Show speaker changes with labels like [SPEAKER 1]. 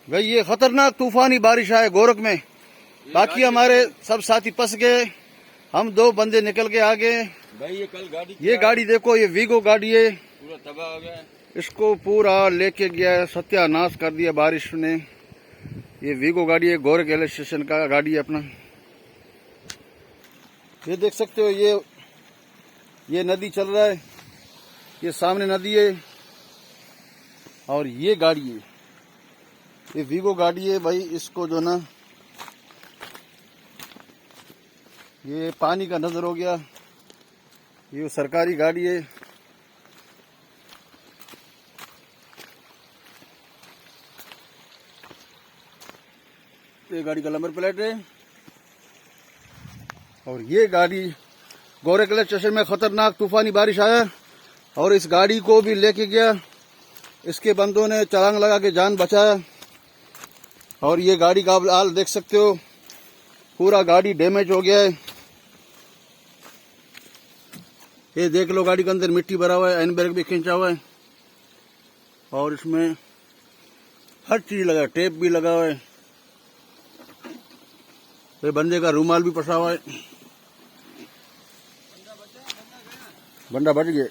[SPEAKER 1] भाई ये खतरनाक तूफानी बारिश आए गोरख में। बाकी हमारे सब साथी फंस गए, हम 2 बंदे निकल के आ गए।
[SPEAKER 2] भाई
[SPEAKER 1] ये गाड़ी देखो, ये वीगो गाड़ी है,
[SPEAKER 2] पूरा तबाह हो गया।
[SPEAKER 1] इसको पूरा लेके गया, सत्यानाश कर दिया बारिश ने। ये वीगो गाड़ी है, गोरख रेलवे स्टेशन का गाड़ी है अपना। ये देख सकते हो, ये नदी चल रहा है, ये सामने नदी है और ये गाड़ी है, ये वीगो गाड़ी है भाई। इसको जो ना ये पानी का नजर हो गया, ये सरकारी गाड़ी है। ये गाड़ी का नंबर प्लेट है और ये गाड़ी गोरख रेलवे स्टेशन में खतरनाक तूफानी बारिश आया और इस गाड़ी को भी लेके गया। इसके बंदों ने छलांग लगा के जान बचाया और ये गाड़ी का हाल देख सकते हो, पूरा गाड़ी डैमेज हो गया है। ये देख लो, गाड़ी के अंदर मिट्टी भरा हुआ है, हैंड ब्रेक भी खींचा हुआ है और इसमें हर चीज लगा है, टेप भी लगा हुआ है। ये बंदे का रूमाल भी फंसा हुआ है, बंदा बच गया।